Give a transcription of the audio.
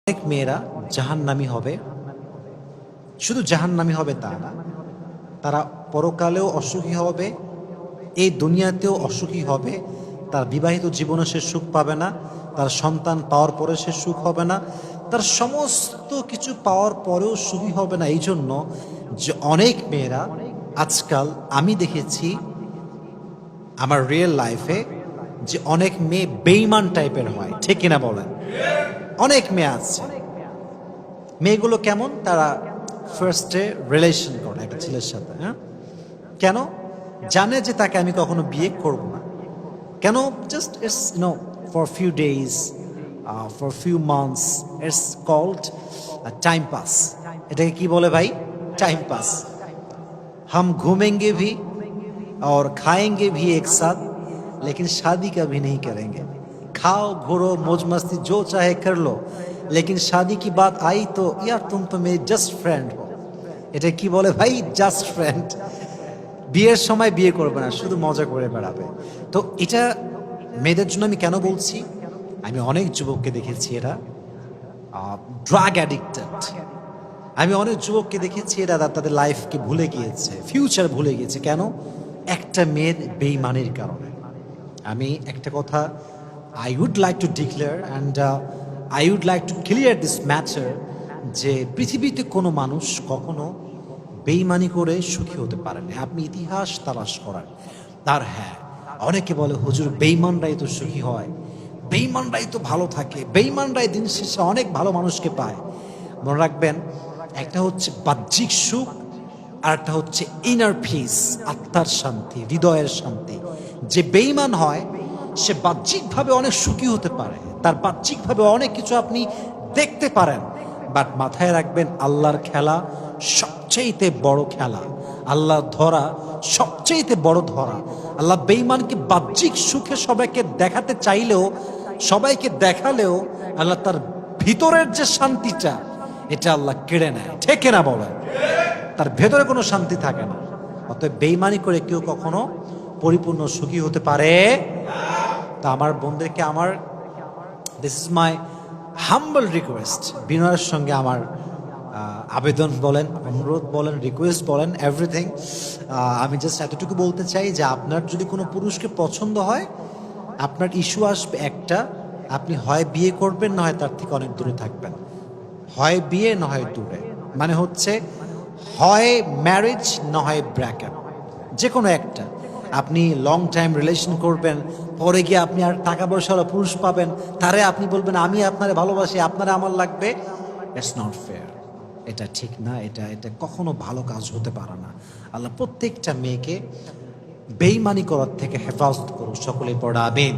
অনেক মেয়েরা জাহান্নামী হবে, শুধু জাহান্নামী হবে তা না, তারা পরকালেও অসুখী হবে, এই দুনিয়াতেও অসুখী হবে। তার বিবাহিত জীবনে সে সুখ পাবে না, তার সন্তান পাওয়ার পরে সে সুখ হবে না, তার সমস্ত কিছু পাওয়ার পরেও সুখী হবে না। এই জন্য যে অনেক মেয়েরা আজকাল আমি দেখেছি আমার রিয়েল লাইফে যে অনেক মেয়ে বেঈমান টাইপের হয়, ঠিক কিনা বলেন? অনেক মেয়ে আছে, মেয়েগুলো কেমন, তারা ফার্স্টে রিলেশন করে একটা ছেলের সাথে, হ্যাঁ, কেন জানে যে তাকে আমি কখনো বিয়ে করব না, কেন just it's for few days, for few months, it's called time pass. এটাকে কি বলে ভাই? Time pass. हम घूमेंगे भी और खाएंगे भी एक साथ, लेकिन शादी कभी नहीं करेंगे। खाओ घोरो मौज मस्ती जो चाहे कर लो, लेकिन शादी की बात आई तो यार तुम तो मेरी जस्ट फ्रेंड हो। এটা কি বলে ভাই? Just friend. বিয়ের সময় বিয়ে করবে না, শুধু মজা করে বেড়াবে। তো এটা মেয়েদের জন্য আমি কেন বলছি, আমি অনেক যুবককে দেখেছি এরা ড্রাগ অ্যাডিক্টেড। আমি অনেক যুবককে দেখেছি এরা তাদের লাইফকে ভুলে গিয়েছে, ফিউচার ভুলে গিয়েছে। কেন? একটা মেয়ের বেইমানির কারণে। আমি একটা কথা I would like to declare and I would like to clear this matter, যে পৃথিবীতে কোনো মানুষ কখনো বেইমানি করে সুখী হতে পারে না। আপনি ইতিহাস তালাশ করার। আর হ্যাঁ, অনেকে বলে হুজুর বেইমানরাই তো সুখী হয়, বেইমানরাই তো ভালো থাকে, বেইমানরাই দিন শেষে অনেক ভালো মানুষকে পায়। মনে রাখবেন, একটা হচ্ছে বাহ্যিক সুখ আর একটা হচ্ছে ইনার পিস, আত্মার শান্তি, হৃদয়ের শান্তি। যে বেঈমান হয় সে বাহ্যিকভাবে অনেক সুখী হতে পারে, তার বাহ্যিকভাবে অনেক কিছু আপনি দেখতে পারেন, বাট মাথায় রাখবেন আল্লাহর খেলা সবচেয়েতে বড় খেলা, আল্লাহর ধরা সবচেয়েতে বড় ধরা। আল্লাহ বেঈমানকে বাহ্যিক সুখে সবাইকে দেখাতে চাইলেও, সবাইকে দেখালেও, আল্লাহ তার ভিতরের যে শান্তিটা এটা আল্লাহ কেড়ে নেয়, ঠিক না বলেন? তার ভেতরে কোনো শান্তি থাকে না। অতএব বেঈমানি করে কেউ কখনো পরিপূর্ণ সুখী হতে পারে। তা আমার বোনদেরকে আমার this is my humble request, বিনয়ের সঙ্গে আমার আবেদন বলেন, অনুরোধ বলেন, রিকোয়েস্ট বলেন, এভরিথিং। আমি জাস্ট এতটুকু বলতে চাই যে আপনার যদি কোনো পুরুষকে পছন্দ হয়, আপনার ইস্যু আসবে একটা, আপনি হয় বিয়ে করবেন, না হয় তার থেকে অনেক দূরে থাকবেন। হয় বিয়ে না হয় দূরে, মানে হচ্ছে হয় ম্যারেজ না হয় ব্রেকআপ, যে কোনো একটা। আপনি লং টাইম রিলেশন করবেন, পরে গিয়ে আপনি আর টাকা পয়সাওয়ালা পুরুষ পাবেন, তারে আপনি বলবেন আমি আপনারে ভালোবাসি, আপনারা আমার লাগবে। ইটস নট ফেয়ার, এটা ঠিক না, এটা এটা কখনো ভালো কাজ হতে পারে না। আল্লাহ প্রত্যেকটা মেয়েকে বেঈমানি করার থেকে হেফাজত করুন। সকলে পড়া আমিন।